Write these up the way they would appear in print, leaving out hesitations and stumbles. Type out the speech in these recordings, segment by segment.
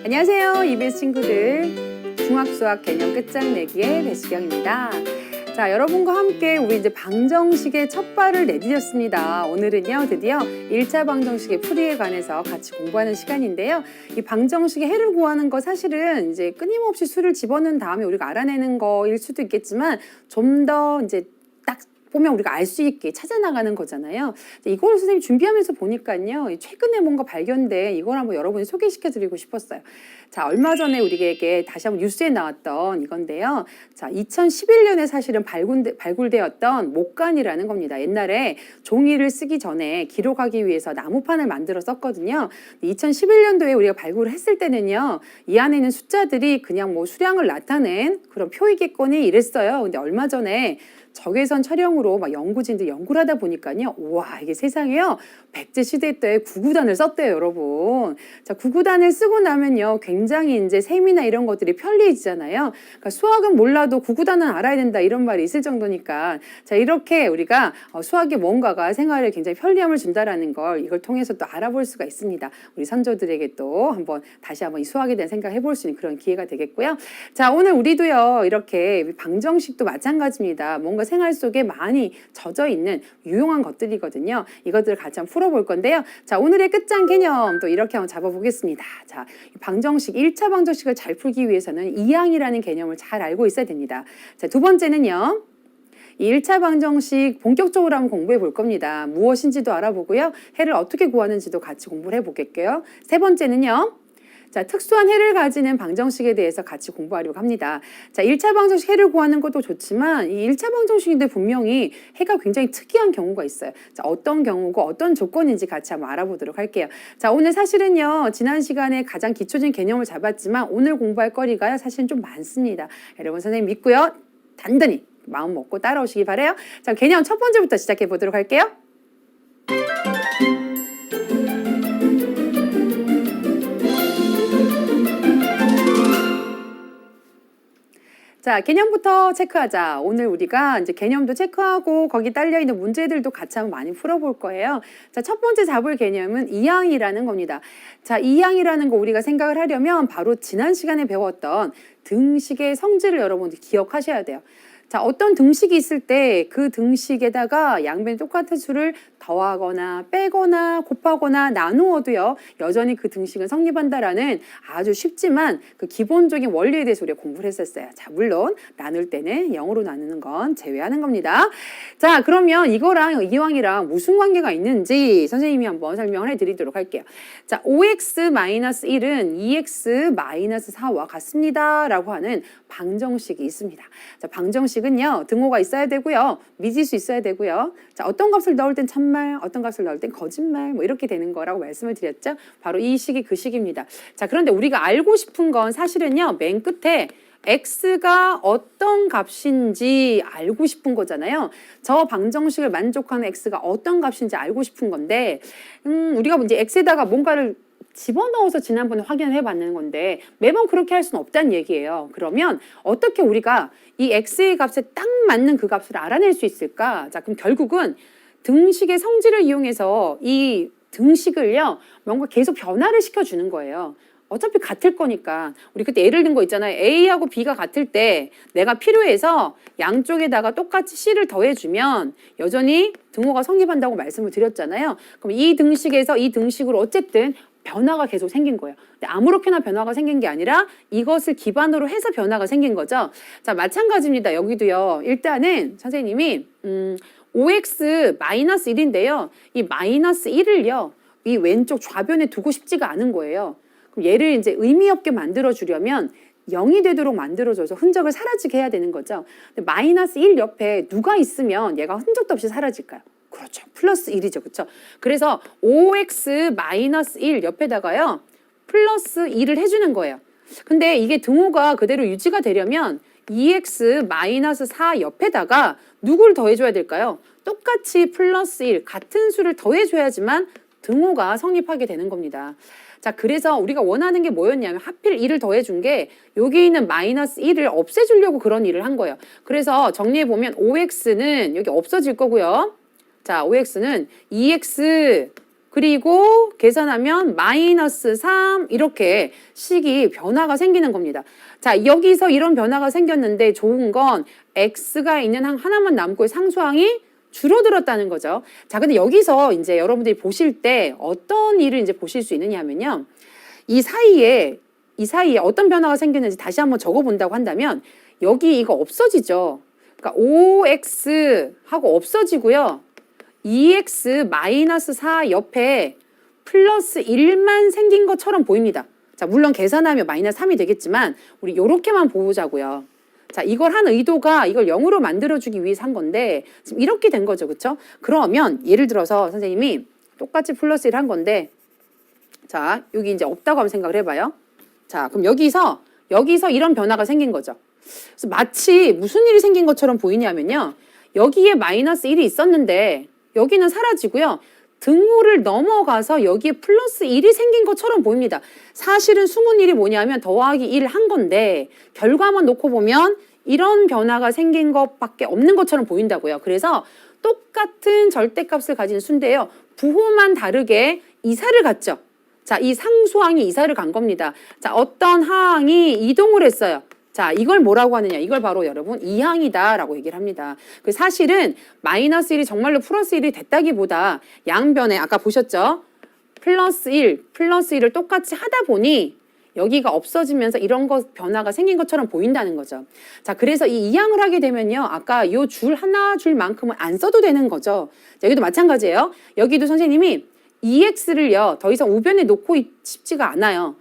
안녕하세요, EBS 친구들. 중학수학 개념 끝장내기의 배수경입니다. 자, 여러분과 함께 우리 이제 방정식의 첫 발을 내디뎠습니다. 오늘은요, 드디어 1차 방정식의 풀이에 관해서 같이 공부하는 시간인데요. 이 방정식의 해를 구하는 거 사실은 이제 끊임없이 수를 집어넣은 다음에 우리가 알아내는 거일 수도 있겠지만 좀 더 이제 딱 보면 우리가 알 수 있게 찾아나가는 거잖아요. 이걸 선생님 준비하면서 보니까요, 최근에 뭔가 발견된 이걸 한번 여러분이 소개시켜 드리고 싶었어요. 자, 얼마 전에 우리에게 다시 한번 뉴스에 나왔던 이건데요. 자, 2011년에 사실은 발굴되었던 목간이라는 겁니다. 옛날에 종이를 쓰기 전에 기록하기 위해서 나무판을 만들어 썼거든요. 2011년도에 우리가 발굴을 했을 때는요, 이 안에 있는 숫자들이 그냥 뭐 수량을 나타낸 그런 표이겠거니 이랬어요. 근데 얼마 전에 적외선 촬영으로 막 연구진들 연구를 하다 보니까요. 우와, 이게 세상에요. 백제 시대 때 구구단을 썼대요, 여러분. 자, 구구단을 쓰고 나면요. 굉장히 이제 셈이나 이런 것들이 편리해지잖아요. 그러니까 수학은 몰라도 구구단은 알아야 된다 이런 말이 있을 정도니까. 자, 이렇게 우리가 수학의 뭔가가 생활에 굉장히 편리함을 준다라는 걸 이걸 통해서 또 알아볼 수가 있습니다. 우리 선조들에게 또 다시 한번 이 수학에 대한 생각을 해볼 수 있는 그런 기회가 되겠고요. 자, 오늘 우리도요. 이렇게 방정식도 마찬가지입니다. 뭔가 생활 속에 많이 젖어 있는 유용한 것들이거든요. 이것들을 같이 한번 풀어볼 건데요. 자, 오늘의 끝장 개념 또 이렇게 한번 잡아보겠습니다. 자, 방정식, 1차 방정식을 잘 풀기 위해서는 이항이라는 개념을 잘 알고 있어야 됩니다. 자, 두 번째는요. 이 1차 방정식 본격적으로 한번 공부해 볼 겁니다. 무엇인지도 알아보고요. 해를 어떻게 구하는지도 같이 공부를 해보겠고요. 세 번째는요. 자, 특수한 해를 가지는 방정식에 대해서 같이 공부하려고 합니다. 자, 1차 방정식 해를 구하는 것도 좋지만 이 1차 방정식인데 분명히 해가 굉장히 특이한 경우가 있어요. 자, 어떤 경우고 어떤 조건인지 같이 한번 알아보도록 할게요. 자, 오늘 사실은요. 지난 시간에 가장 기초적인 개념을 잡았지만 오늘 공부할 거리가요. 사실은 좀 많습니다. 여러분 선생님 믿고요. 단단히 마음 먹고 따라오시기 바라요. 자, 개념 첫 번째부터 시작해 보도록 할게요. 자, 개념부터 체크하자. 오늘 우리가 이제 개념도 체크하고 거기 딸려있는 문제들도 같이 한번 많이 풀어볼 거예요. 자, 첫 번째 잡을 개념은 이항이라는 겁니다. 자, 이항이라는 거 우리가 생각을 하려면 바로 지난 시간에 배웠던 등식의 성질을 여러분들 기억하셔야 돼요. 자, 어떤 등식이 있을 때 그 등식에다가 양변이 똑같은 수를 더하거나 빼거나 곱하거나 나누어도요, 여전히 그 등식은 성립한다라는 아주 쉽지만 그 기본적인 원리에 대해서 우리가 공부를 했었어요. 자, 물론 나눌 때는 0으로 나누는 건 제외하는 겁니다. 자, 그러면 이거랑 이항이랑 무슨 관계가 있는지 선생님이 한번 설명을 해드리도록 할게요. 자, 5x-1은 2x-4와 같습니다. 라고 하는 방정식이 있습니다. 자, 방정식은요, 등호가 있어야 되고요, 미지수 있어야 되고요. 자, 어떤 값을 넣을 땐 참말, 어떤 값을 넣을 땐 거짓말, 뭐 이렇게 되는 거라고 말씀을 드렸죠. 바로 이 식이 그 식입니다. 자, 그런데 우리가 알고 싶은 건 사실은요, 맨 끝에 x가 어떤 값인지 알고 싶은 거잖아요. 저 방정식을 만족하는 x가 어떤 값인지 알고 싶은 건데, 우리가 이제 x에다가 뭔가를 집어넣어서 지난번에 확인해 봤는 건데 매번 그렇게 할 수는 없다는 얘기예요. 그러면 어떻게 우리가 이 x의 값에 딱 맞는 그 값을 알아낼 수 있을까? 자, 그럼 결국은 등식의 성질을 이용해서 이 등식을요, 뭔가 계속 변화를 시켜주는 거예요. 어차피 같을 거니까. 우리 그때 예를 든 거 있잖아요. A하고 B가 같을 때 내가 필요해서 양쪽에다가 똑같이 C를 더해주면 여전히 등호가 성립한다고 말씀을 드렸잖아요. 그럼 이 등식에서 이 등식으로 어쨌든 변화가 계속 생긴 거예요. 근데 아무렇게나 변화가 생긴 게 아니라 이것을 기반으로 해서 변화가 생긴 거죠. 자, 마찬가지입니다. 여기도요. 일단은 선생님이 5x-1인데요. 이 -1을요. 이 왼쪽 좌변에 두고 싶지가 않은 거예요. 그럼 얘를 이제 의미 없게 만들어 주려면 0이 되도록 만들어줘서 흔적을 사라지게 해야 되는 거죠. 근데 -1 옆에 누가 있으면 얘가 흔적도 없이 사라질까요? 그렇죠. 플러스 1이죠. 그렇죠? 그래서 5x-1 옆에다가요. 플러스 2를 해주는 거예요. 근데 이게 등호가 그대로 유지가 되려면 2x-4 옆에다가 누구를 더해줘야 될까요? 똑같이 플러스 1, 같은 수를 더해줘야지만 등호가 성립하게 되는 겁니다. 자, 그래서 우리가 원하는 게 뭐였냐면 하필 2를 더해준 게 여기 있는 -1을 없애주려고 그런 일을 한 거예요. 그래서 정리해보면 5x는 여기 없어질 거고요. 자, 5x는 2x 그리고 계산하면 마이너스 3 이렇게 식이 변화가 생기는 겁니다. 자, 여기서 이런 변화가 생겼는데 좋은 건 x가 있는 항 하나만 남고 상수항이 줄어들었다는 거죠. 자, 근데 여기서 이제 여러분들이 보실 때 어떤 일을 이제 보실 수 있느냐 하면요. 이 사이에 어떤 변화가 생겼는지 다시 한번 적어 본다고 한다면 여기 이거 없어지죠. 그러니까 5x 하고 없어지고요. 2x 마이너스 4 옆에 플러스 1만 생긴 것처럼 보입니다. 자, 물론 계산하면 마이너스 3이 되겠지만 우리 요렇게만 보자고요. 자, 이걸 한 의도가 이걸 0으로 만들어주기 위해서 한 건데 지금 이렇게 된 거죠. 그렇죠? 그러면 예를 들어서 선생님이 똑같이 플러스 1 한 건데 자, 여기 이제 없다고 한번 생각을 해봐요. 자, 그럼 여기서 이런 변화가 생긴 거죠. 그래서 마치 무슨 일이 생긴 것처럼 보이냐면요. 여기에 마이너스 1이 있었는데 여기는 사라지고요. 등호를 넘어가서 여기에 플러스 1이 생긴 것처럼 보입니다. 사실은 숨은 일이 뭐냐면 더하기 1 한 건데 결과만 놓고 보면 이런 변화가 생긴 것밖에 없는 것처럼 보인다고요. 그래서 똑같은 절대값을 가진 수인데요. 부호만 다르게 이사를 갔죠. 자, 이 상수항이 이사를 간 겁니다. 자, 어떤 항이 이동을 했어요. 자, 이걸 뭐라고 하느냐? 이걸 바로 여러분 이항이다라고 얘기를 합니다. 그 사실은 마이너스 1이 정말로 플러스 1이 됐다기보다 양변에 아까 보셨죠? 플러스 1을 똑같이 하다 보니 여기가 없어지면서 이런 거 변화가 생긴 것처럼 보인다는 거죠. 자, 그래서 이 이항을 하게 되면요. 아까 요 줄 하나 줄만큼은 안 써도 되는 거죠. 자, 여기도 마찬가지예요. 여기도 선생님이 2x를요. 더 이상 우변에 놓고 싶지가 않아요.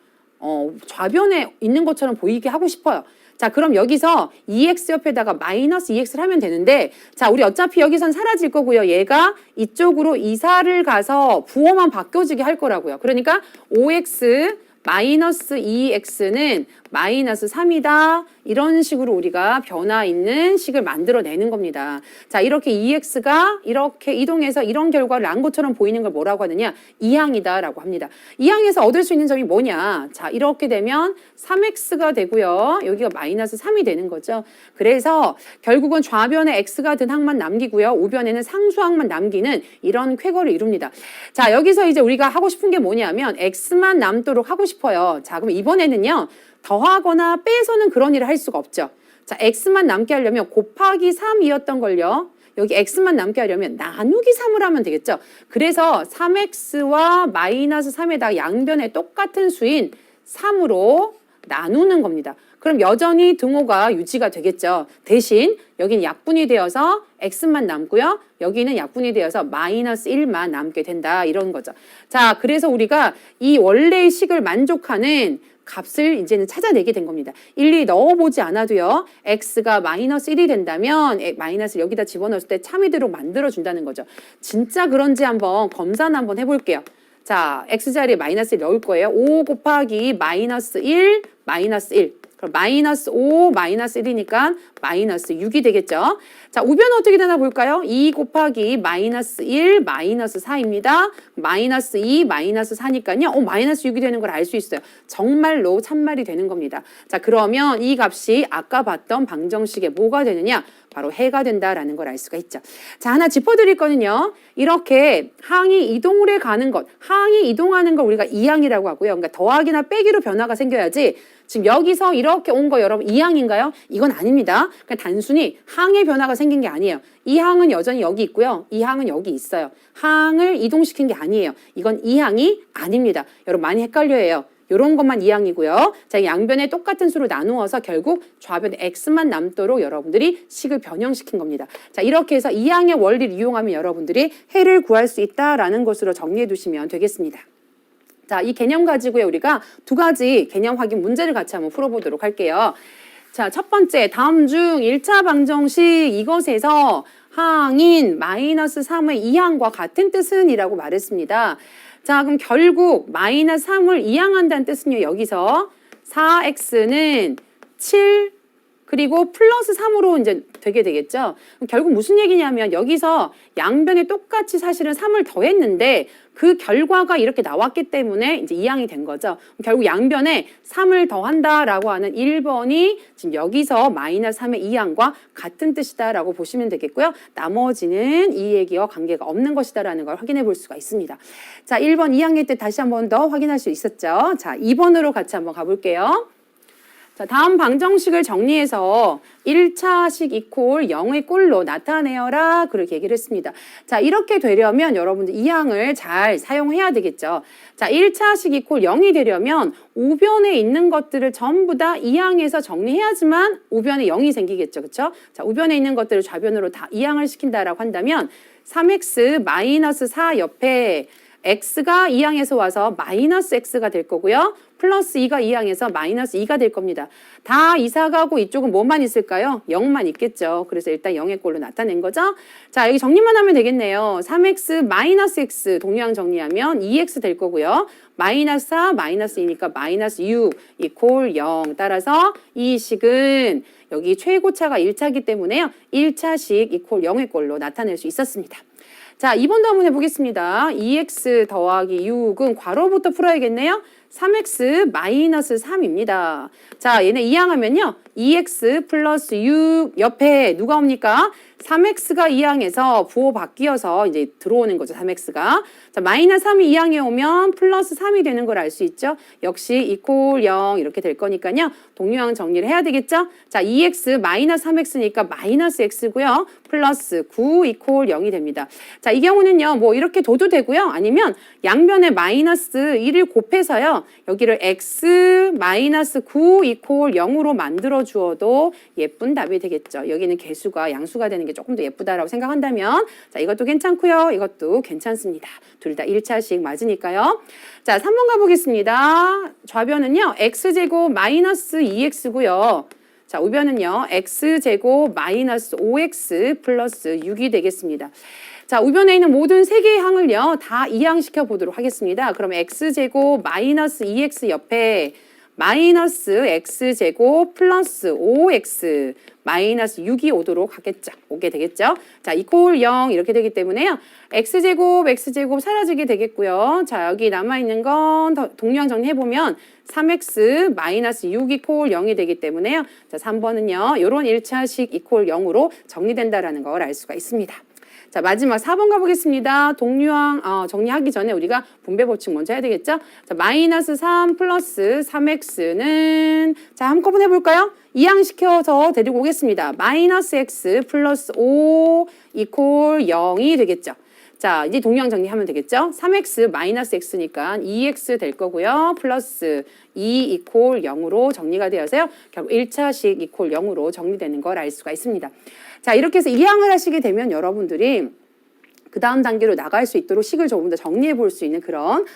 좌변에 있는 것처럼 보이게 하고 싶어요. 자, 그럼 여기서 2x 옆에다가 마이너스 2x를 하면 되는데 자, 우리 어차피 여기선 사라질 거고요. 얘가 이쪽으로 이사를 가서 부호만 바뀌어지게 할 거라고요. 그러니까 5x 마이너스 2x는 마이너스 3이다. 이런 식으로 우리가 변화 있는 식을 만들어내는 겁니다. 자, 이렇게 2x가 이렇게 이동해서 이런 결과를 낳은 것처럼 보이는 걸 뭐라고 하느냐? 이항이다라고 합니다. 이항에서 얻을 수 있는 점이 뭐냐? 자, 이렇게 되면 3x가 되고요. 여기가 마이너스 3이 되는 거죠. 그래서 결국은 좌변에 x가 든 항만 남기고요. 우변에는 상수항만 남기는 이런 쾌거를 이룹니다. 자, 여기서 이제 우리가 하고 싶은 게 뭐냐면 x만 남도록 하고 싶어요. 자, 그럼 이번에는요. 더하거나 빼서는 그런 일을 할 수가 없죠. 자, x만 남게 하려면 곱하기 3이었던 걸요. 여기 x만 남게 하려면 나누기 3을 하면 되겠죠. 그래서 3x와 마이너스 3에다 양변에 똑같은 수인 3으로 나누는 겁니다. 그럼 여전히 등호가 유지가 되겠죠. 대신 여기는 약분이 되어서 x만 남고요. 여기는 약분이 되어서 마이너스 1만 남게 된다. 이런 거죠. 자, 그래서 우리가 이 원래의 식을 만족하는 값을 이제는 찾아내게 된 겁니다. 일일이 넣어보지 않아도요. x가 마이너스 1이 된다면 마이너스를 여기다 집어넣었을 때 참이도록 만들어준다는 거죠. 진짜 그런지 한번 검사는 한번 해볼게요. 자, x자리에 마이너스를 넣을 거예요. 5 곱하기 마이너스 1, 마이너스 1. 그럼 마이너스 5, 마이너스 1이니까 마이너스 6이 되겠죠. 자, 우변은 어떻게 되나 볼까요? 2 곱하기 마이너스 1, 마이너스 4입니다. 마이너스 2, 마이너스 4니까요. 마이너스 6이 되는 걸 알 수 있어요. 정말로 참말이 되는 겁니다. 자, 그러면 이 값이 아까 봤던 방정식에 뭐가 되느냐? 바로 해가 된다라는 걸 알 수가 있죠. 자, 하나 짚어드릴 거는요. 이렇게 항이 이동을 해가는 것, 항이 이동하는 걸 우리가 이항이라고 하고요. 그러니까 더하기나 빼기로 변화가 생겨야지 지금 여기서 이렇게 온 거 여러분 이항인가요? 이건 아닙니다. 그냥 단순히 항의 변화가 생긴 게 아니에요. 이 항은 여전히 여기 있고요. 이 항은 여기 있어요. 항을 이동시킨 게 아니에요. 이건 이항이 아닙니다. 여러분 많이 헷갈려해요. 이런 것만 이항이고요. 자, 양변에 똑같은 수로 나누어서 결국 좌변에 x만 남도록 여러분들이 식을 변형시킨 겁니다. 자, 이렇게 해서 이항의 원리를 이용하면 여러분들이 해를 구할 수 있다라는 것으로 정리해 두시면 되겠습니다. 자, 이 개념 가지고요. 우리가 두 가지 개념 확인 문제를 같이 한번 풀어보도록 할게요. 자, 첫 번째, 다음 중 1차 방정식 이것에서 항인 마이너스 3의 이항과 같은 뜻은 이라고 말했습니다. 자, 그럼 결국 마이너스 3을 이항한다는 뜻은요. 여기서 4x는 7 그리고 플러스 3으로 이제 되게 되겠죠. 결국 무슨 얘기냐면 여기서 양변에 똑같이 사실은 3을 더했는데 그 결과가 이렇게 나왔기 때문에 이제 이항이 된 거죠. 결국 양변에 3을 더한다라고 하는 1번이 지금 여기서 마이너스 3의 이항과 같은 뜻이다라고 보시면 되겠고요. 나머지는 이 얘기와 관계가 없는 것이다라는 걸 확인해 볼 수가 있습니다. 자, 1번 이항의 뜻 다시 한 번 더 확인할 수 있었죠. 자, 2번으로 같이 한번 가볼게요. 자, 다음 방정식을 정리해서 1차식 이퀄 0의 꼴로 나타내어라 그렇게 얘기를 했습니다. 자, 이렇게 되려면 여러분들 이 항을 잘 사용해야 되겠죠. 자, 1차식 이퀄 0이 되려면 우변에 있는 것들을 전부 다 이 항에서 정리해야지만 우변에 0이 생기겠죠. 그렇죠? 자, 우변에 있는 것들을 좌변으로 다 이항을 시킨다라고 한다면 3x 마이너스 4 옆에 x가 이 항에서 와서 마이너스 x가 될 거고요. 플러스 2가 이 항에서 마이너스 2가 될 겁니다. 다 이사가고 이쪽은 뭐만 있을까요? 0만 있겠죠. 그래서 일단 0의 꼴로 나타낸 거죠. 자, 여기 정리만 하면 되겠네요. 3x 마이너스 x 동유항 정리하면 2x 될 거고요. 마이너스 4 마이너스 2니까 마이너스 6 이퀄 0. 따라서 이 식은 여기 최고차가 1차이기 때문에요. 1차식 이퀄 0의 꼴로 나타낼 수 있었습니다. 자, 2번도 한번 해보겠습니다. 2x 더하기 6은 괄호부터 풀어야겠네요. 3x 마이너스 3입니다. 자, 얘네 이항하면요. 2x 플러스 6 옆에 누가 옵니까? 3x가 이항에서 부호 바뀌어서 이제 들어오는 거죠. 3x가. 자, 마이너스 3이 이항에 오면 플러스 3이 되는 걸 알 수 있죠. 역시 이퀄 0 이렇게 될 거니까요. 동유항 정리를 해야 되겠죠. 자, 2x 마이너스 3x니까 마이너스 x고요. 플러스 9 이퀄 0이 됩니다. 자, 이 경우는요. 뭐 이렇게 둬도 되고요. 아니면 양변에 마이너스 1을 곱해서요. 여기를 x 마이너스 9 이퀄 0으로 만들어 주어도 예쁜 답이 되겠죠. 여기는 개수가 양수가 되는 게 조금 더 예쁘다라고 생각한다면 자, 이것도 괜찮고요. 이것도 괜찮습니다. 둘 다 1차식 맞으니까요. 자, 3번 가보겠습니다. 좌변은요. x제곱 마이너스 2x고요. 자, 우변은요. x제곱 마이너스 5x 플러스 6이 되겠습니다. 자, 우변에 있는 모든 세 개의 항을요. 다 이항시켜 보도록 하겠습니다. 그럼 x제곱 마이너스 2x 옆에 마이너스 x제곱 플러스 5x 마이너스 6이 오도록 하겠죠. 오게 되겠죠. 자, 이퀄 0 이렇게 되기 때문에요. x제곱 사라지게 되겠고요. 자, 여기 남아있는 건 동유항 정리해보면 3x 마이너스 6 이퀄 0이 되기 때문에요. 자, 3번은요. 요런 1차식 이퀄 0으로 정리된다라는 걸 알 수가 있습니다. 자, 마지막 4번 가보겠습니다. 동유항 정리하기 전에 우리가 분배 법칙 먼저 해야 되겠죠? 자, 마이너스 3 플러스 3x는 자, 한꺼번에 해볼까요? 이항시켜서 데리고 오겠습니다. 마이너스 x 플러스 5 이퀄 0이 되겠죠. 자, 이제 동유항 정리하면 되겠죠? 3x 마이너스 x니까 2x 될 거고요. 플러스 2 이퀄 0으로 정리가 되어서요. 결국 1차식 이퀄 0으로 정리되는 걸 알 수가 있습니다. 자, 이렇게 해서 이항을 하시게 되면 여러분들이 그 다음 단계로 나갈 수 있도록 식을 조금 더 정리해 볼 수 있는 그런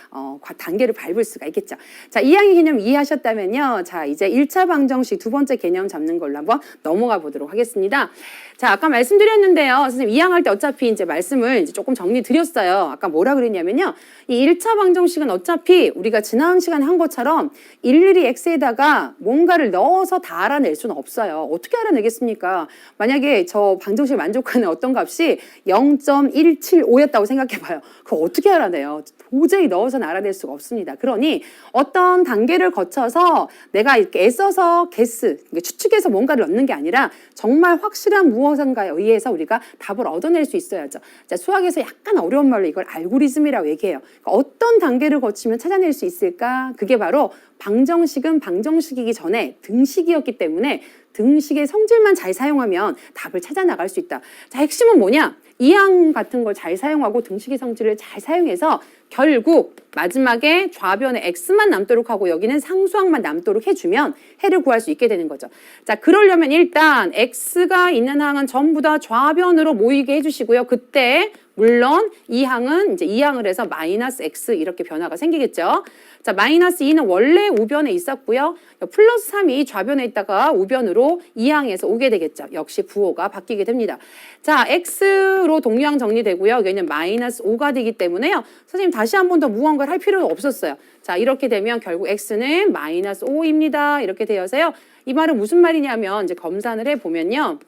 단계를 밟을 수가 있겠죠. 자, 이항의 개념 이해하셨다면요. 자, 이제 1차 방정식 두 번째 개념 잡는 걸로 한번 넘어가 보도록 하겠습니다. 자, 아까 말씀드렸는데요. 선생님 이항할 때 어차피 이제 말씀을 이제 조금 정리 드렸어요. 아까 뭐라 그랬냐면요. 이 1차 방정식은 어차피 우리가 지난 시간에 한 것처럼 일일이 x에다가 뭔가를 넣어서 다 알아낼 수는 없어요. 어떻게 알아내겠습니까? 만약에 저 방정식 만족하는 어떤 값이 0.175였다고 생각해봐요. 그거 어떻게 알아내요? 도저히 넣어서는 알아낼 수가 없습니다. 그러니 어떤 단계를 거쳐서 내가 이렇게 애써서 추측해서 뭔가를 넣는 게 아니라 정말 확실한 무엇인가에 의해서 우리가 답을 얻어낼 수 있어야죠. 자, 수학에서 약간 어려운 말로 이걸 알고리즘이라고 얘기해요. 그러니까 어떤 단계를 거치면 찾아낼 수 있을까? 그게 바로 방정식은 방정식이기 전에 등식이었기 때문에 등식의 성질만 잘 사용하면 답을 찾아 나갈 수 있다. 자, 핵심은 뭐냐? 이항 같은 걸 잘 사용하고 등식의 성질을 잘 사용해서 결국 마지막에 좌변에 x만 남도록 하고 여기는 상수항만 남도록 해주면 해를 구할 수 있게 되는 거죠. 자, 그러려면 일단 x가 있는 항은 전부 다 좌변으로 모이게 해주시고요. 그때 물론 이 항은 이제 이 항을 해서 마이너스 x 이렇게 변화가 생기겠죠. 자, 마이너스 2는 원래 우변에 있었고요. 플러스 3이 좌변에 있다가 우변으로 이 항에서 오게 되겠죠. 역시 부호가 바뀌게 됩니다. 자, x로 동유항 정리되고요. 여기는 마이너스 5가 되기 때문에요. 선생님 다시 한 번 더 무언가를 할 필요는 없었어요. 자, 이렇게 되면 결국 x는 마이너스 5입니다. 이렇게 되어서요. 이 말은 무슨 말이냐면 이제 검산을 해보면요.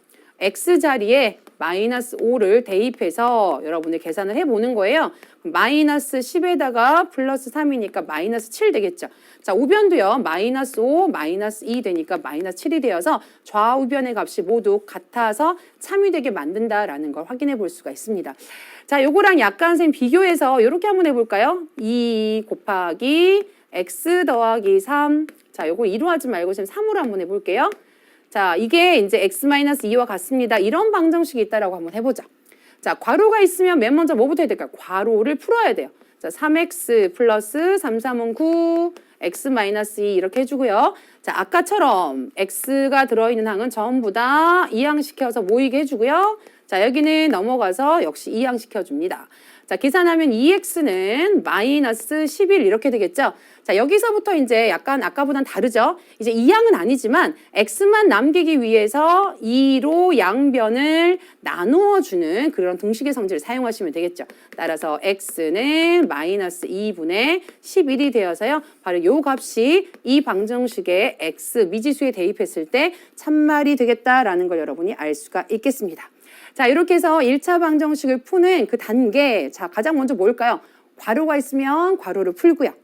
x 자리에 마이너스 5를 대입해서 여러분들 계산을 해보는 거예요. 마이너스 10에다가 플러스 3이니까 마이너스 7 되겠죠. 자, 우변도요. 마이너스 5, 마이너스 2 되니까 마이너스 7이 되어서 좌우변의 값이 모두 같아서 참유되게 만든다라는 걸 확인해 볼 수가 있습니다. 자, 요거랑 약간 선 비교해서 이렇게 한번 해볼까요? 2 곱하기 x 더하기 3. 자, 요거 2로 하지 말고 지금 3으로 한번 해볼게요. 자, 이게 이제 x-2와 같습니다. 이런 방정식이 있다라고 한번 해보자. 자, 괄호가 있으면 맨 먼저 뭐부터 해야 될까요? 괄호를 풀어야 돼요. 자, 3x 플러스 3, 3은 9, x-2 이렇게 해주고요. 자, 아까처럼 x가 들어있는 항은 전부 다 이항시켜서 모이게 해주고요. 자, 여기는 넘어가서 역시 이항시켜줍니다. 자, 계산하면 2x는 마이너스 11 이렇게 되겠죠. 자, 여기서부터 이제 약간 아까보단 다르죠. 이제 이항은 아니지만 x만 남기기 위해서 2로 양변을 나누어주는 그런 등식의 성질을 사용하시면 되겠죠. 따라서 x는 마이너스 2분의 11이 되어서요. 바로 요 값이 이 방정식의 x 미지수에 대입했을 때 참말이 되겠다라는 걸 여러분이 알 수가 있겠습니다. 자, 이렇게 해서 1차 방정식을 푸는 그 단계, 자, 가장 먼저 뭘까요? 괄호가 있으면 괄호를 풀고요.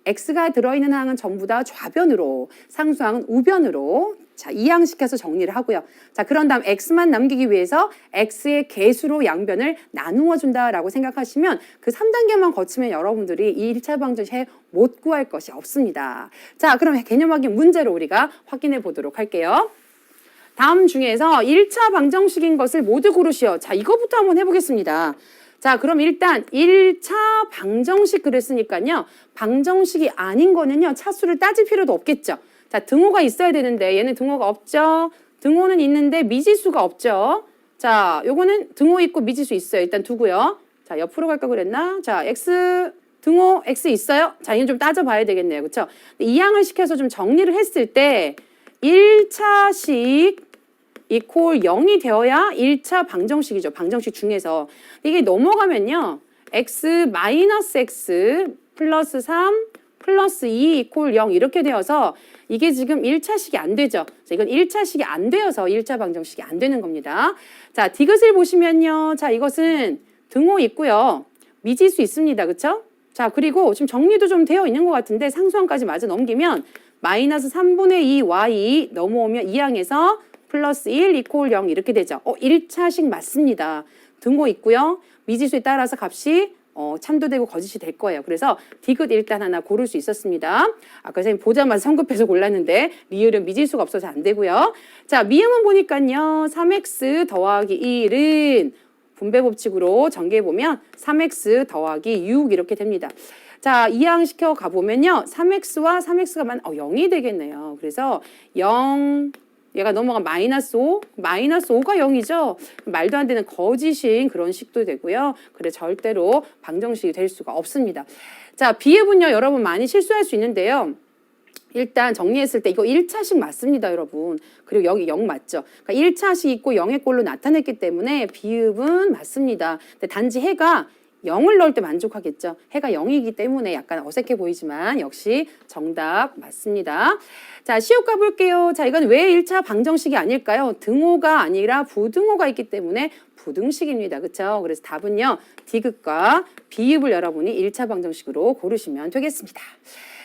x가 들어있는 항은 전부 다 좌변으로, 상수항은 우변으로, 자, 이항시켜서 정리를 하고요. 자, 그런 다음 x만 남기기 위해서 x의 개수로 양변을 나누어 준다라고 생각하시면 그 3단계만 거치면 여러분들이 이 1차 방정식에 못 구할 것이 없습니다. 자, 그럼 개념 확인 문제로 우리가 확인해 보도록 할게요. 다음 중에서 1차 방정식인 것을 모두 고르시오. 자, 이거부터 한번 해보겠습니다. 자, 그럼 일단 1차 방정식 그랬으니까요. 방정식이 아닌 거는요. 차수를 따질 필요도 없겠죠. 자, 등호가 있어야 되는데 얘는 등호가 없죠. 등호는 있는데 미지수가 없죠. 자, 요거는 등호 있고 미지수 있어요. 일단 두고요. 자, 옆으로 갈까 그랬나? 자, x 등호 x 있어요? 자, 이건 좀 따져봐야 되겠네요. 그렇죠? 이항을 시켜서 좀 정리를 했을 때 1차식 이퀄 0이 되어야 1차 방정식이죠. 방정식 중에서. 이게 넘어가면요. x 마이너스 x 플러스 3 플러스 2 이퀄 0 이렇게 되어서 이게 지금 1차식이 안 되죠. 자, 이건 1차식이 안 되어서 1차 방정식이 안 되는 겁니다. 자, 디귿을 보시면요. 자, 이것은 등호 있고요. 미지수 있습니다. 그렇죠? 자, 그리고 지금 정리도 좀 되어 있는 것 같은데 상수항까지 마저 넘기면 마이너스 3분의 2 y 넘어오면 2항에서 플러스 1 이퀄 0 이렇게 되죠. 1차식 맞습니다. 등호 있고요. 미지수에 따라서 값이 참도되고 거짓이 될 거예요. 그래서 디귿 일단 하나 고를 수 있었습니다. 아까 선생님 보자마자 성급해서 골랐는데 리을은 미지수가 없어서 안 되고요. 자, 미음은 보니까요. 3x 더하기 1은 분배 법칙으로 전개해보면 3x 더하기 6 이렇게 됩니다. 자, 이항시켜 가보면요. 3x와 3x가 0이 되겠네요. 그래서 0, 얘가 넘어가 마이너스 5, 마이너스 5가 0이죠. 말도 안 되는 거짓인 그런 식도 되고요. 그래 절대로 방정식이 될 수가 없습니다. 자, 비읍은요. 여러분 많이 실수할 수 있는데요. 일단 정리했을 때 이거 1차식 맞습니다, 여러분. 그리고 여기 0 맞죠? 그러니까 1차식 있고 0의 꼴로 나타냈기 때문에 비읍은 맞습니다. 근데 단지 해가 0을 넣을 때 만족하겠죠. 해가 0이기 때문에 약간 어색해 보이지만 역시 정답 맞습니다. 자, 시옷 가볼게요. 자, 이건 왜 1차 방정식이 아닐까요? 등호가 아니라 부등호가 있기 때문에 부등식입니다. 그렇죠? 그래서 답은요. 디귿과 비읍을 여러분이 1차 방정식으로 고르시면 되겠습니다.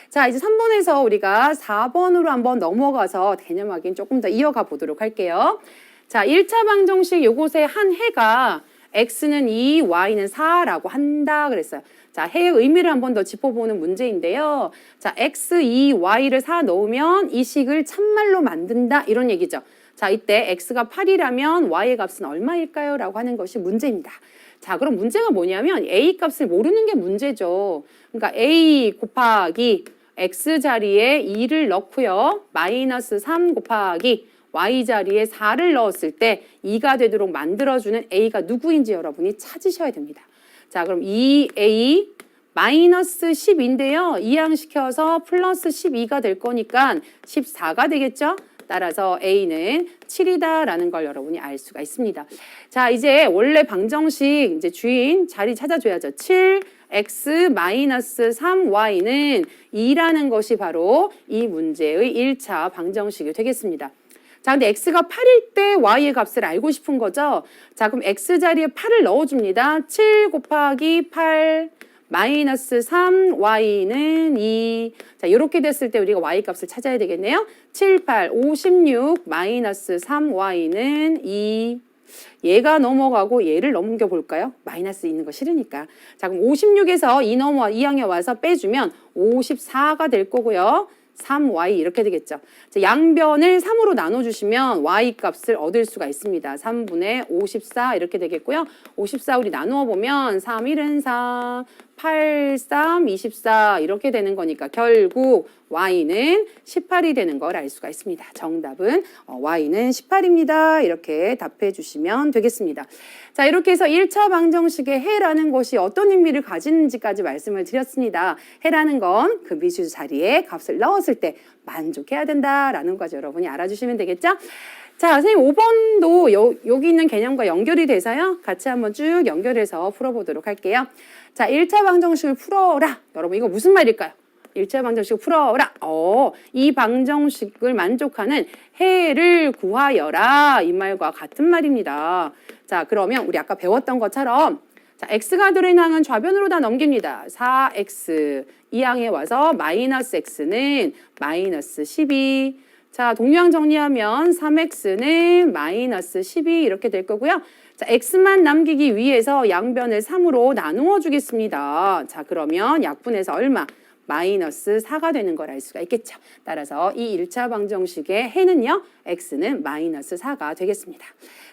자, 이제 3번에서 우리가 4번으로 한번 넘어가서 개념 확인 조금 더 이어가 보도록 할게요. 자, 1차 방정식 요곳에 한 해가 x는 2, y는 4라고 한다 그랬어요. 자, 해의 의미를 한번 더 짚어보는 문제인데요. 자, x, 2, y를 4 넣으면 이 식을 참말로 만든다 이런 얘기죠. 자, 이때 x가 8이라면 y의 값은 얼마일까요? 라고 하는 것이 문제입니다. 자, 그럼 문제가 뭐냐면 a 값을 모르는 게 문제죠. 그러니까 a 곱하기 x 자리에 2를 넣고요. 마이너스 3 곱하기 y 자리에 4를 넣었을 때 2가 되도록 만들어주는 a가 누구인지 여러분이 찾으셔야 됩니다. 자, 그럼 2a 마이너스 10인데요. 이항시켜서 플러스 12가 될 거니까 14가 되겠죠? 따라서 a는 7이다라는 걸 여러분이 알 수가 있습니다. 자, 이제 원래 방정식 이제 주인 자리 찾아줘야죠. 7 x 마이너스 3y는 2라는 것이 바로 이 문제의 1차 방정식이 되겠습니다. 자, 근데 x가 8일 때 y의 값을 알고 싶은 거죠. 자, 그럼 x 자리에 8을 넣어줍니다. 7 곱하기 8 마이너스 3, y는 2. 자, 이렇게 됐을 때 우리가 y 값을 찾아야 되겠네요. 7, 8, 56, 마이너스 3, y는 2. 얘가 넘어가고 얘를 넘겨볼까요? 마이너스 있는 거 싫으니까. 자, 그럼 56에서 2항에 와서 빼주면 54가 될 거고요. 3y 이렇게 되겠죠. 자, 양변을 3으로 나눠주시면 y 값을 얻을 수가 있습니다. 3분의 54 이렇게 되겠고요. 54 우리 나누어 보면 3, 1은 4, 8, 3, 24 이렇게 되는 거니까 결국 y는 18이 되는 걸 알 수가 있습니다. 정답은 y는 18입니다. 이렇게 답해 주시면 되겠습니다. 자, 이렇게 해서 1차 방정식의 해라는 것이 어떤 의미를 가지는지까지 말씀을 드렸습니다. 해라는 건 그 미수 자리에 값을 넣었을 때 만족해야 된다라는 거죠. 여러분이 알아주시면 되겠죠? 자, 선생님 5번도 여기 있는 개념과 연결이 돼서요. 같이 한번 쭉 연결해서 풀어보도록 할게요. 자, 1차 방정식을 풀어라. 여러분 이거 무슨 말일까요? 1차 방정식을 풀어라. 이 방정식을 만족하는 해를 구하여라. 이 말과 같은 말입니다. 자, 그러면 우리 아까 배웠던 것처럼 자, x가 들어있는 항은 좌변으로 다 넘깁니다. 4x 이 항에 와서 마이너스 x는 마이너스 12. 자, 동류항 정리하면 3x는 마이너스 12 이렇게 될 거고요. 자, x만 남기기 위해서 양변을 3으로 나누어 주겠습니다. 자, 그러면 약분해서 얼마? 마이너스 4가 되는 걸 알 수가 있겠죠. 따라서 이 1차 방정식의 해는요. x는 마이너스 4가 되겠습니다.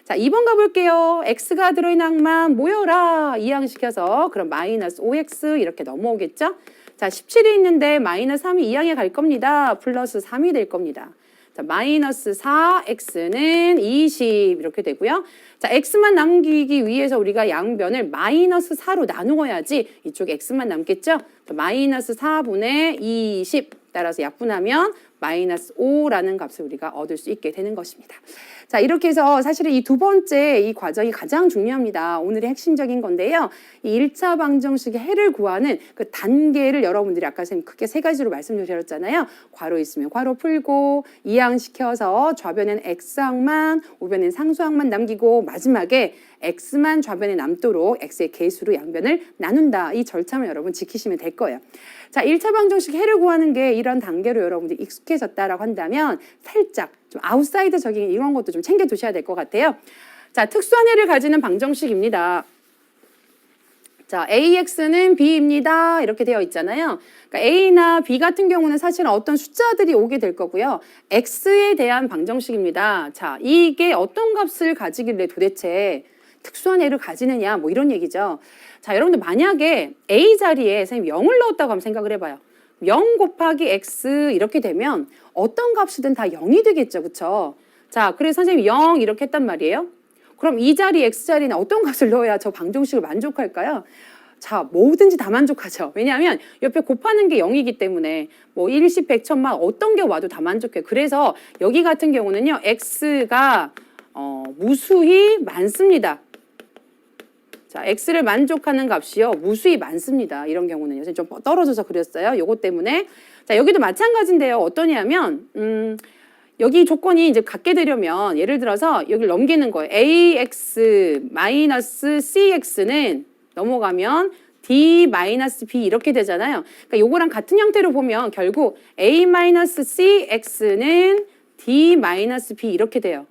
자, 2번 가볼게요. x가 들어있는 항만 모여라. 이항시켜서 그럼 마이너스 5x 이렇게 넘어오겠죠. 자, 17이 있는데 마이너스 3이 이항에 갈 겁니다. 플러스 3이 될 겁니다. 자, 마이너스 4x는 20 이렇게 되고요. 자, x만 남기기 위해서 우리가 양변을 마이너스 4로 나누어야지 이쪽 x만 남겠죠. 마이너스 4분의 20 따라서 약분하면 마이너스 5라는 값을 우리가 얻을 수 있게 되는 것입니다. 자, 이렇게 해서 사실은 이 두 번째 이 과정이 가장 중요합니다. 오늘의 핵심적인 건데요. 이 1차 방정식의 해를 구하는 그 단계를 여러분들이 아까 선생님 크게 세 가지로 말씀드렸잖아요. 괄호 있으면 괄호 풀고 이항시켜서 좌변엔 x항만 우변엔 상수항만 남기고 마지막에 x만 좌변에 남도록 x의 개수로 양변을 나눈다. 이 절차만 여러분 지키시면 될 거예요. 자, 1차 방정식 해를 구하는 게 이런 단계로 여러분들이 익숙해졌다라고 한다면 살짝 좀 아웃사이드적인 이런 것도 좀 챙겨 두셔야 될 것 같아요. 자, 특수한 해를 가지는 방정식입니다. 자, AX는 B입니다. 이렇게 되어 있잖아요. 그러니까 A나 B 같은 경우는 사실은 어떤 숫자들이 오게 될 거고요. X에 대한 방정식입니다. 자, 이게 어떤 값을 가지길래 도대체 특수한 해를 가지느냐 뭐 이런 얘기죠. 자, 여러분들 만약에 A 자리에 선생님 0을 넣었다고 한번 생각을 해봐요. 0 곱하기 x 이렇게 되면 어떤 값이든 다 0이 되겠죠. 그렇죠? 자, 그래서 선생님 0 이렇게 했단 말이에요. 그럼 이 자리 x 자리는 어떤 값을 넣어야 저 방정식을 만족할까요? 자, 뭐든지 다 만족하죠. 왜냐하면 옆에 곱하는 게 0이기 때문에 뭐 일십, 백천만 어떤 게 와도 다 만족해요. 그래서 여기 같은 경우는요. x가 무수히 많습니다. 자, x를 만족하는 값이요. 무수히 많습니다. 이런 경우는요. 좀 떨어져서 그렸어요. 요것 때문에. 자, 여기도 마찬가지인데요. 어떠냐면 여기 조건이 이제 갖게 되려면 예를 들어서 여기를 넘기는 거예요. ax-cx는 넘어가면 d-b 이렇게 되잖아요. 그러니까 요거랑 같은 형태로 보면 결국 a-cx는 d-b 이렇게 돼요.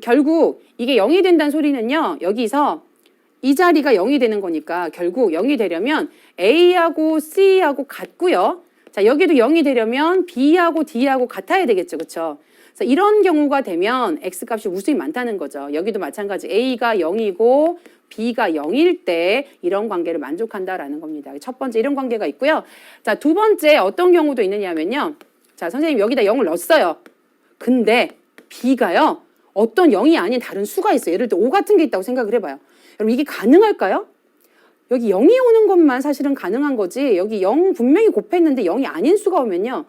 결국 이게 0이 된다는 소리는요. 여기서 이 자리가 0이 되는 거니까 결국 0이 되려면 A하고 C하고 같고요. 자, 여기도 0이 되려면 B하고 D하고 같아야 되겠죠. 그렇죠? 그래서 이런 경우가 되면 X값이 무수히 많다는 거죠. 여기도 마찬가지 A가 0이고 B가 0일 때 이런 관계를 만족한다라는 겁니다. 첫 번째 이런 관계가 있고요. 자, 두 번째 어떤 경우도 있느냐면요. 자, 선생님 여기다 0을 넣었어요. 근데 B가요. 어떤 0이 아닌 다른 수가 있어요. 예를 들어 5 같은 게 있다고 생각을 해봐요. 여러분 이게 가능할까요? 여기 0이 오는 것만 사실은 가능한 거지 여기 0 분명히 곱했는데 0이 아닌 수가 오면요.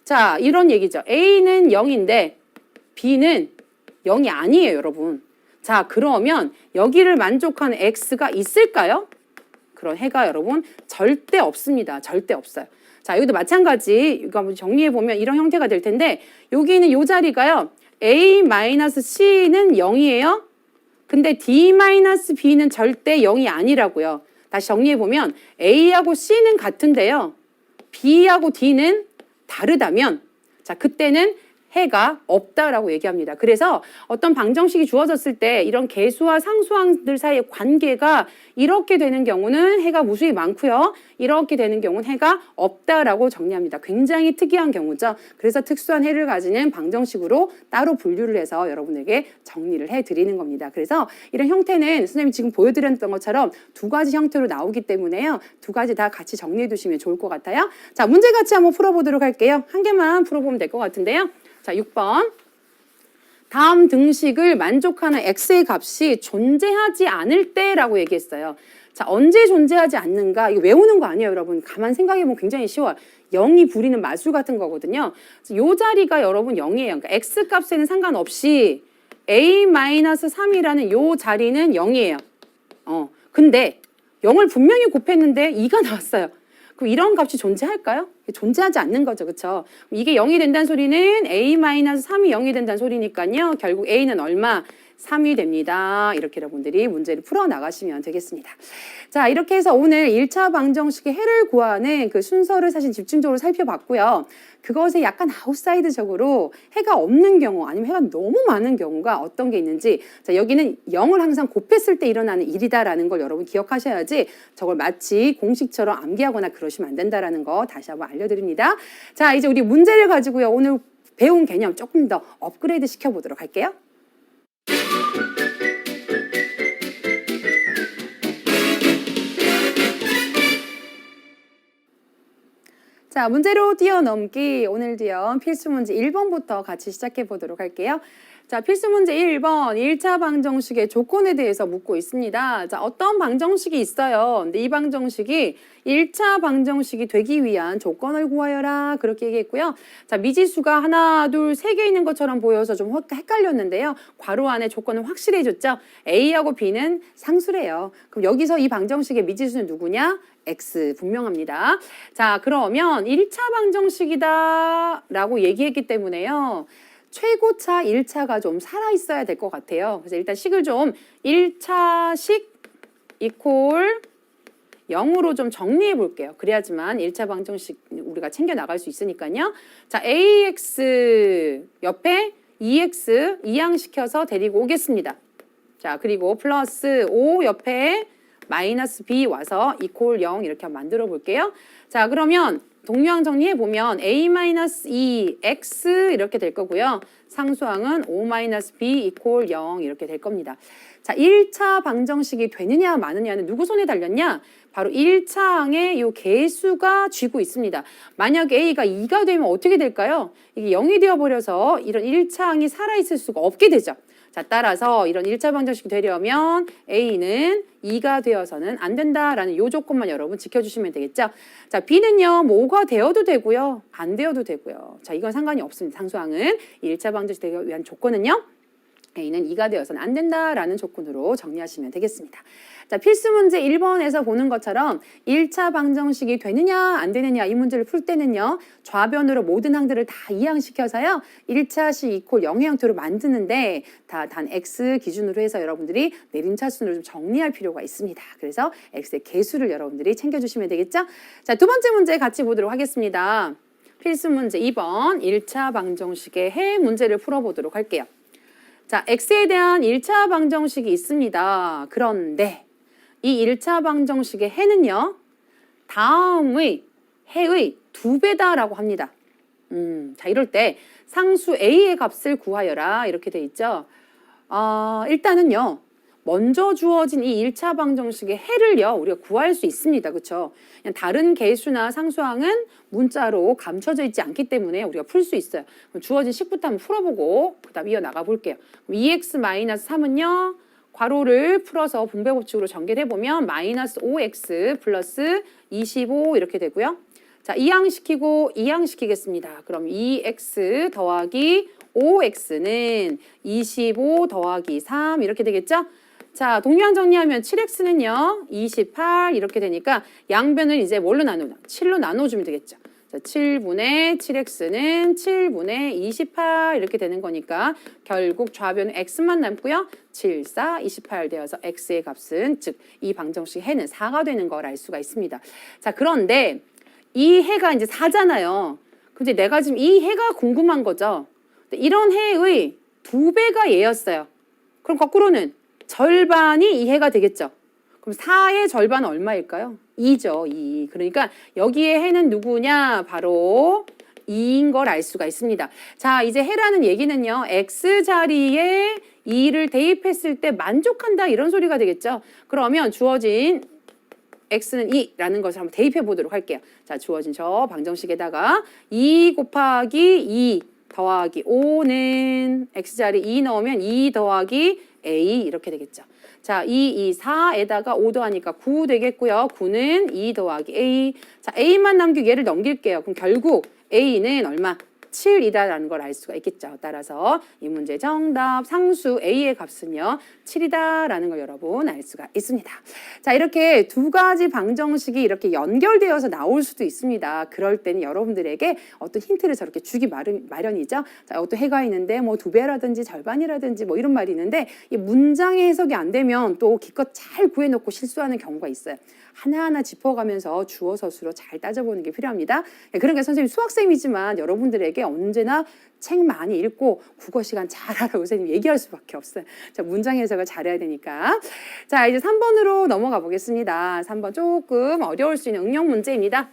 자, 이런 얘기죠. A는 0인데 B는 0이 아니에요, 여러분. 자, 그러면 여기를 만족하는 X가 있을까요? 그런 해가 여러분 절대 없습니다. 절대 없어요. 자, 자, 여기도 마찬가지. 이거 한번 정리해 보면 이런 형태가 될 텐데 여기 있는 요 자리가요. A-C는 0이에요. 근데 D-B는 절대 0이 아니라고요. 다시 정리해 보면 A하고 C는 같은데요. B하고 D는 다르다면 자, 그때는 해가 없다라고 얘기합니다. 그래서 어떤 방정식이 주어졌을 때 이런 계수와 상수항들 사이의 관계가 이렇게 되는 경우는 해가 무수히 많고요. 이렇게 되는 경우는 해가 없다라고 정리합니다. 굉장히 특이한 경우죠. 그래서 특수한 해를 가지는 방정식으로 따로 분류를 해서 여러분에게 정리를 해드리는 겁니다. 그래서 이런 형태는 선생님이 지금 보여드렸던 것처럼 두 가지 형태로 나오기 때문에요. 두 가지 다 같이 정리해 두시면 좋을 것 같아요. 자, 문제 같이 한번 풀어보도록 할게요. 한 개만 풀어보면 될 것 같은데요. 자, 6번. 다음 등식을 만족하는 x의 값이 존재하지 않을 때라고 얘기했어요. 자, 언제 존재하지 않는가? 이거 외우는 거 아니에요, 여러분. 가만 생각해보면 굉장히 쉬워요. 0이 부리는 마술 같은 거거든요. 이 자리가 여러분 0이에요. 그러니까 x 값에는 상관없이 a-3이라는 요 자리는 0이에요. 근데 0을 분명히 곱했는데 2가 나왔어요. 그럼 이런 값이 존재할까요? 존재하지 않는 거죠. 그렇죠? 이게 0이 된다는 소리는 a-3이 0이 된다는 소리니까요. 결국 a는 얼마? 3이 됩니다. 이렇게 여러분들이 문제를 풀어나가시면 되겠습니다. 자, 이렇게 해서 오늘 1차 방정식의 해를 구하는 그 순서를 사실 집중적으로 살펴봤고요. 그것에 약간 아웃사이드적으로 해가 없는 경우 아니면 해가 너무 많은 경우가 어떤 게 있는지, 자, 여기는 0을 항상 곱했을 때 일어나는 일이다라는 걸 여러분 기억하셔야지 저걸 마치 공식처럼 암기하거나 그러시면 안 된다라는 거 다시 한번 알려드립니다. 자, 이제 우리 문제를 가지고요. 오늘 배운 개념 조금 더 업그레이드 시켜보도록 할게요. 자, 문제로 뛰어넘기. 오늘도요, 필수 문제 1번부터 같이 시작해 보도록 할게요. 자, 필수 문제 1번, 1차 방정식의 조건에 대해서 묻고 있습니다. 자, 어떤 방정식이 있어요. 근데 이 방정식이 1차 방정식이 되기 위한 조건을 구하여라. 그렇게 얘기했고요. 자, 미지수가 하나, 둘, 세 개 있는 것처럼 보여서 좀 헷갈렸는데요. 괄호 안에 조건을 확실해줬죠. A하고 B는 상수래요. 그럼 여기서 이 방정식의 미지수는 누구냐? X 분명합니다. 자, 그러면 1차 방정식이다 라고 얘기했기 때문에요. 최고차 1차가 좀 살아있어야 될 것 같아요. 그래서 일단 식을 좀 1차식 이퀄 0으로 좀 정리해 볼게요. 그래야지만 1차 방정식 우리가 챙겨 나갈 수 있으니까요. 자, AX 옆에 EX 이항시켜서 데리고 오겠습니다. 자, 그리고 플러스 5 옆에 마이너스 B 와서 이퀄 0 이렇게 한번 만들어 볼게요. 자, 그러면 동류항 정리해 보면 A-2 X 이렇게 될 거고요. 상수항은 5-B 이퀄 0 이렇게 될 겁니다. 자, 1차 방정식이 되느냐 마느냐는 누구 손에 달렸냐? 바로 1차 항의 이 개수가 쥐고 있습니다. 만약 A가 2가 되면 어떻게 될까요? 이게 0이 되어버려서 이런 1차 항이 살아있을 수가 없게 되죠. 자, 따라서 이런 1차 방정식이 되려면 A는 2가 되어서는 안 된다라는 요 조건만 여러분 지켜주시면 되겠죠. 자, B는요, 뭐 5가 되어도 되고요. 안 되어도 되고요. 자, 이건 상관이 없습니다. 상수항은 1차 방정식 되기 위한 조건은요. A는 2가 되어서는 안 된다라는 조건으로 정리하시면 되겠습니다. 자, 필수 문제 1번에서 보는 것처럼 1차 방정식이 되느냐 안 되느냐 이 문제를 풀 때는요. 좌변으로 모든 항들을 다 이항시켜서요. 1차식 이퀄 0의 형태로 만드는데 단 X 기준으로 해서 여러분들이 내림차순으로 좀 정리할 필요가 있습니다. 그래서 X의 개수를 여러분들이 챙겨주시면 되겠죠? 자, 두 번째 문제 같이 보도록 하겠습니다. 필수 문제 2번 1차 방정식의 해 문제를 풀어보도록 할게요. 자, X에 대한 1차 방정식이 있습니다. 그런데 이 1차 방정식의 해는요. 다음의 해의 2배다라고 합니다. 자, 이럴 때 상수 A의 값을 구하여라 이렇게 돼 있죠. 일단은요. 먼저 주어진 이 1차 방정식의 해를요. 우리가 구할 수 있습니다. 그렇죠? 그냥 다른 개수나 상수항은 문자로 감춰져 있지 않기 때문에 우리가 풀 수 있어요. 그럼 주어진 식부터 한번 풀어보고 그 다음 이어나가 볼게요. 2x-3은요. 괄호를 풀어서 분배법칙으로 전개를 해보면 마이너스 5x 플러스 25 이렇게 되고요. 자, 이항시키고 이항시키겠습니다. 그럼 2x 더하기 5x는 25 더하기 3 이렇게 되겠죠? 자, 동류항 정리하면 7x는요. 28 이렇게 되니까 양변을 이제 뭘로 나누나? 7로 나눠주면 되겠죠. 자, 7분의 7x는 7분의 28 이렇게 되는 거니까 결국 좌변은 x만 남고요. 7, 4, 28 되어서 x의 값은 즉 이 방정식 해는 4가 되는 걸 알 수가 있습니다. 자, 그런데 이 해가 이제 4잖아요. 근데 내가 지금 이 해가 궁금한 거죠. 이런 해의 2배가 얘였어요. 그럼 거꾸로는 절반이 이 해가 되겠죠. 그럼 4의 절반은 얼마일까요? 2죠. 2. 그러니까 여기에 해는 누구냐? 바로 2인 걸 알 수가 있습니다. 자, 이제 해라는 얘기는요. x 자리에 2를 대입했을 때 만족한다 이런 소리가 되겠죠. 그러면 주어진 x는 2라는 것을 한번 대입해 보도록 할게요. 자, 주어진 저 방정식에다가 2 곱하기 2 더하기 5는 x자리 2 넣으면 2 더하기 a 이렇게 되겠죠. 자, 2, 4에다가 5 더하니까 9 되겠고요. 9는 2 더하기 a. 자, a만 남기고 얘를 넘길게요. 그럼 결국 a는 얼마? 7이다라는 걸 알 수가 있겠죠. 따라서 이 문제 정답 상수 a의 값은요 7이다라는 걸 여러분 알 수가 있습니다. 자, 이렇게 두 가지 방정식이 이렇게 연결되어서 나올 수도 있습니다. 그럴 때는 여러분들에게 어떤 힌트를 저렇게 주기 마련이죠. 자, 어떤 해가 있는데 뭐 2배라든지 절반이라든지 뭐 이런 말이 있는데 이 문장의 해석이 안 되면 또 기껏 잘 구해놓고 실수하는 경우가 있어요. 하나하나 짚어가면서 주어 서술로 잘 따져보는 게 필요합니다. 그러니까 선생님 수학생이지만 여러분들에게 언제나 책 많이 읽고 국어 시간 잘하라고 선생님 얘기할 수밖에 없어요. 자, 문장 해석을 잘해야 되니까. 자, 이제 3번으로 넘어가 보겠습니다. 3번 조금 어려울 수 있는 응용 문제입니다.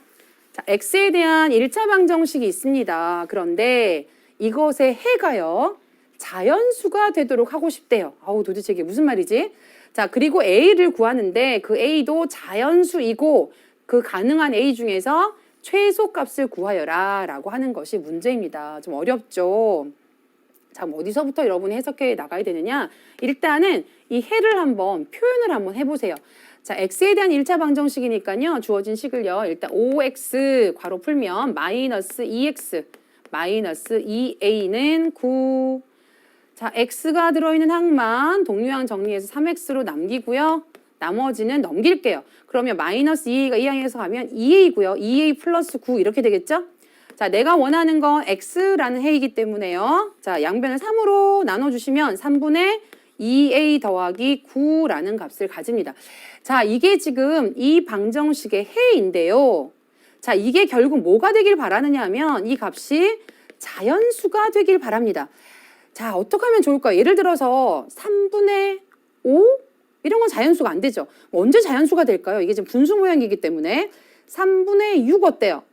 자, x에 대한 1차 방정식이 있습니다. 그런데 이것의 해가요 자연수가 되도록 하고 싶대요. 아우, 도대체 이게 무슨 말이지? 자, 그리고 a를 구하는데 그 a도 자연수이고 그 가능한 a 중에서 최소값을 구하여라 라고 하는 것이 문제입니다. 좀 어렵죠? 자, 어디서부터 여러분이 해석해 나가야 되느냐? 일단은 이 해를 한번 표현을 한번 해보세요. 자, x에 대한 1차 방정식이니까요. 주어진 식을요. 일단 5x 괄호 풀면 마이너스 2x 마이너스 2a는 9. 자, x가 들어있는 항만 동류항 정리해서 3x로 남기고요. 나머지는 넘길게요. 그러면 마이너스 2a가 이 항에서 가면 2a고요. 2a 플러스 9 이렇게 되겠죠? 자, 내가 원하는 건 x라는 해이기 때문에요. 자, 양변을 3으로 나눠주시면 3분의 2a 더하기 9라는 값을 가집니다. 자, 이게 지금 이 방정식의 해인데요. 자, 이게 결국 뭐가 되길 바라느냐 하면 이 값이 자연수가 되길 바랍니다. 자, 어떻게 하면 좋을까요? 예를 들어서 3분의 5? 이런 건 자연수가 안 되죠. 언제 자연수가 될까요? 이게 지금 분수 모양이기 때문에 3분의 6 어때요?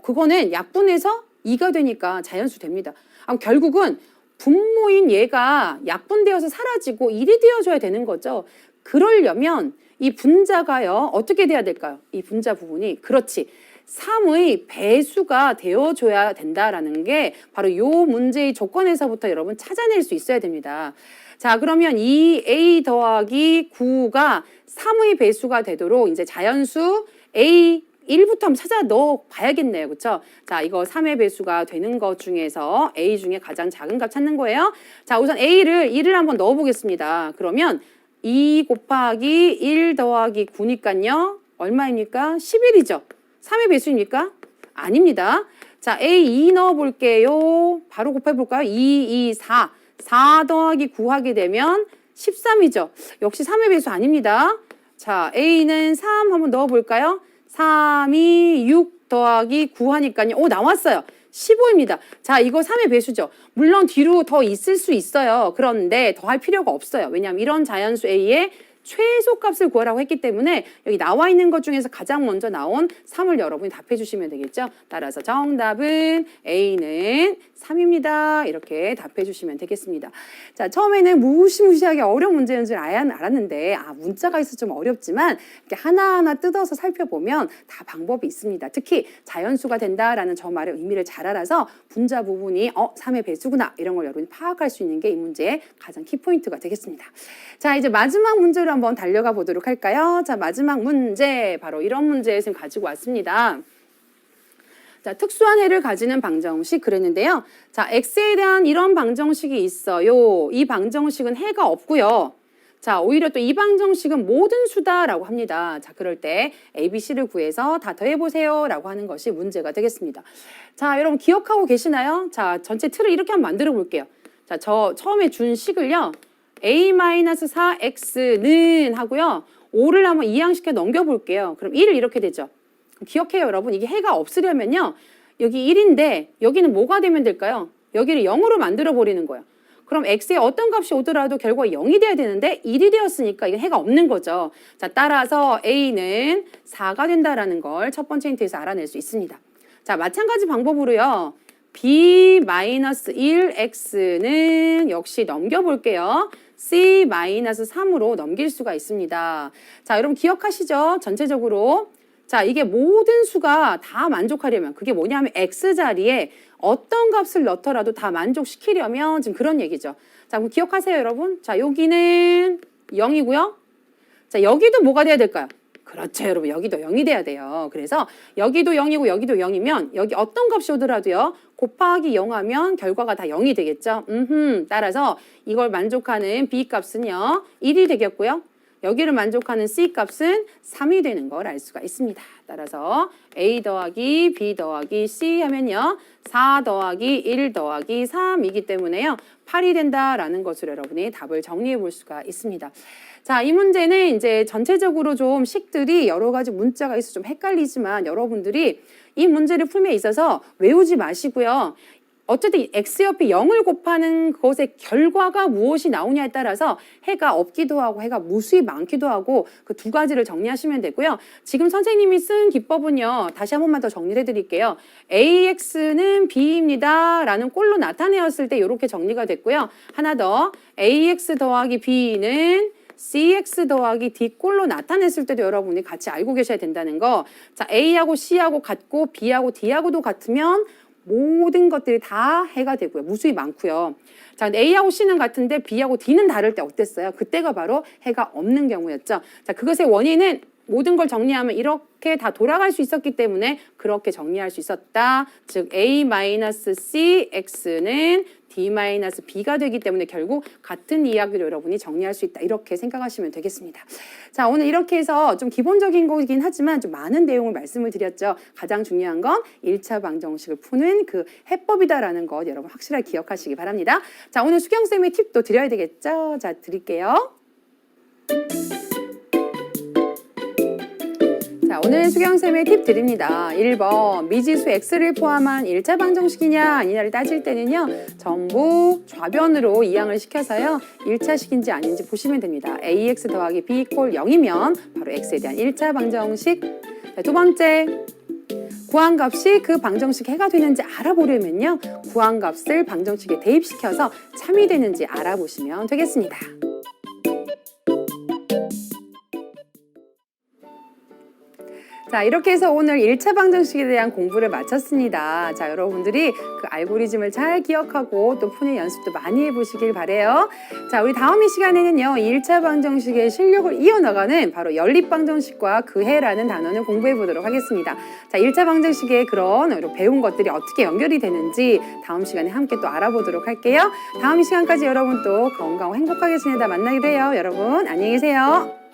그거는 약분해서 2가 되니까 자연수 됩니다. 결국은 분모인 얘가 약분되어서 사라지고 1이 되어줘야 되는 거죠. 그러려면 이 분자가요, 어떻게 돼야 될까요? 이 분자 부분이, 그렇지. 3의 배수가 되어줘야 된다라는 게 바로 이 문제의 조건에서부터 여러분 찾아낼 수 있어야 됩니다. 자, 그러면 2a 더하기 9가 3의 배수가 되도록 이제 자연수 a 1부터 한번 찾아 넣어 봐야겠네요. 그렇죠? 자, 이거 3의 배수가 되는 것 중에서 a 중에 가장 작은 값 찾는 거예요. 자, 우선 a를 1을 한번 넣어 보겠습니다. 그러면 2 곱하기 1 더하기 9니까요. 얼마입니까? 11이죠. 3의 배수입니까? 아닙니다. 자, A2 넣어볼게요. 바로 곱해볼까요? 2, 2, 4. 4 더하기 9 하게 되면 13이죠. 역시 3의 배수 아닙니다. 자, A는 3 한번 넣어볼까요? 3이 6 더하기 9 하니까요. 오, 나왔어요. 15입니다. 자, 이거 3의 배수죠. 물론 뒤로 더 있을 수 있어요. 그런데 더 할 필요가 없어요. 왜냐하면 이런 자연수 A의 최소값을 구하라고 했기 때문에 여기 나와 있는 것 중에서 가장 먼저 나온 3을 여러분이 답해 주시면 되겠죠. 따라서 정답은 A는 3입니다. 이렇게 답해 주시면 되겠습니다. 자, 처음에는 무시무시하게 어려운 문제인 줄 알았는데 문자가 있어서 좀 어렵지만 이렇게 하나하나 뜯어서 살펴보면 다 방법이 있습니다. 특히 자연수가 된다라는 저 말의 의미를 잘 알아서 분자 부분이 3의 배수구나 이런 걸 여러분이 파악할 수 있는 게 이 문제의 가장 키포인트가 되겠습니다. 자, 이제 마지막 문제로 한번 달려가 보도록 할까요? 자, 마지막 문제, 바로 이런 문제 지금 가지고 왔습니다. 자, 특수한 해를 가지는 방정식 그랬는데요. 자, x에 대한 이런 방정식이 있어요. 이 방정식은 해가 없고요. 자, 오히려 또 이 방정식은 모든 수다라고 합니다. 자, 그럴 때 A, B, C를 구해서 다 더해보세요 라고 하는 것이 문제가 되겠습니다. 자, 여러분 기억하고 계시나요? 자, 전체 틀을 이렇게 한번 만들어 볼게요. 자, 저 처음에 준 식을요. A-4x는 하고요. 5를 한번 이항시켜 넘겨볼게요. 그럼 1을 이렇게 되죠. 기억해요, 여러분. 이게 해가 없으려면요. 여기 1인데 여기는 뭐가 되면 될까요? 여기를 0으로 만들어 버리는 거예요. 그럼 x에 어떤 값이 오더라도 결과가 0이 돼야 되는데 1이 되었으니까 이게 해가 없는 거죠. 자, 따라서 a는 4가 된다라는 걸 첫 번째 힌트에서 알아낼 수 있습니다. 자, 마찬가지 방법으로요. b-1x는 역시 넘겨볼게요. c-3으로 넘길 수가 있습니다. 자, 여러분 기억하시죠? 전체적으로. 자, 이게 모든 수가 다 만족하려면 그게 뭐냐면 x자리에 어떤 값을 넣더라도 다 만족시키려면 지금 그런 얘기죠. 자, 그럼 기억하세요, 여러분. 자, 여기는 0이고요. 자, 여기도 뭐가 돼야 될까요? 그렇죠, 여러분. 여기도 0이 돼야 돼요. 그래서 여기도 0이고 여기도 0이면 여기 어떤 값이 오더라도요. 곱하기 0 하면 결과가 다 0이 되겠죠. 따라서 이걸 만족하는 b 값은요. 1이 되겠고요. 여기를 만족하는 c 값은 3이 되는 걸 알 수가 있습니다. 따라서 a 더하기 b 더하기 c 하면요. 4 더하기 1 더하기 3이기 때문에요. 8이 된다라는 것으로 여러분이 답을 정리해 볼 수가 있습니다. 자, 이 문제는 이제 전체적으로 좀 식들이 여러 가지 문자가 있어서 좀 헷갈리지만 여러분들이 이 문제를 풀미에 있어서 외우지 마시고요. 어쨌든 x 옆에 0을 곱하는 그것의 결과가 무엇이 나오냐에 따라서 해가 없기도 하고 해가 무수히 많기도 하고 그 두 가지를 정리하시면 되고요. 지금 선생님이 쓴 기법은요. 다시 한 번만 더 정리를 해드릴게요. AX는 B입니다. 라는 꼴로 나타내었을 때 이렇게 정리가 됐고요. 하나 더 AX 더하기 B는 CX 더하기 D 꼴로 나타냈을 때도 여러분이 같이 알고 계셔야 된다는 거. 자, A하고 C하고 같고 B하고 D하고도 같으면 모든 것들이 다 해가 되고요. 무수히 많고요. 자, A하고 C는 같은데 B하고 D는 다를 때 어땠어요? 그때가 바로 해가 없는 경우였죠. 자, 그것의 원인은 모든 걸 정리하면 이렇게 다 돌아갈 수 있었기 때문에 그렇게 정리할 수 있었다. 즉 A-CX는 D-B가 되기 때문에 결국 같은 이야기를 여러분이 정리할 수 있다. 이렇게 생각하시면 되겠습니다. 자, 오늘 이렇게 해서 좀 기본적인 거긴 하지만 좀 많은 내용을 말씀을 드렸죠. 가장 중요한 건 1차 방정식을 푸는 그 해법이다라는 것 여러분 확실하게 기억하시기 바랍니다. 자, 오늘 수경쌤의 팁도 드려야 되겠죠? 자, 드릴게요. 자, 오늘 수경쌤의 팁 드립니다. 1번 미지수 x를 포함한 1차 방정식이냐 아니냐를 따질 때는요. 전부 좌변으로 이항을 시켜서요. 1차식인지 아닌지 보시면 됩니다. ax 더하기 b 꼴 0이면 바로 x에 대한 1차 방정식. 자, 두 번째 구한 값이 그 방정식 해가 되는지 알아보려면요. 구한 값을 방정식에 대입시켜서 참이 되는지 알아보시면 되겠습니다. 자, 이렇게 해서 오늘 1차 방정식에 대한 공부를 마쳤습니다. 자, 여러분들이 그 알고리즘을 잘 기억하고 또 푸는 연습도 많이 해보시길 바래요. 자, 우리 다음 이 시간에는요. 1차 방정식의 실력을 이어나가는 바로 연립방정식과 그해라는 단원을 공부해 보도록 하겠습니다. 자, 1차 방정식의 그런 배운 것들이 어떻게 연결이 되는지 다음 시간에 함께 또 알아보도록 할게요. 다음 시간까지 여러분 또 건강하고 행복하게 지내다 만나기로 해요. 여러분 안녕히 계세요.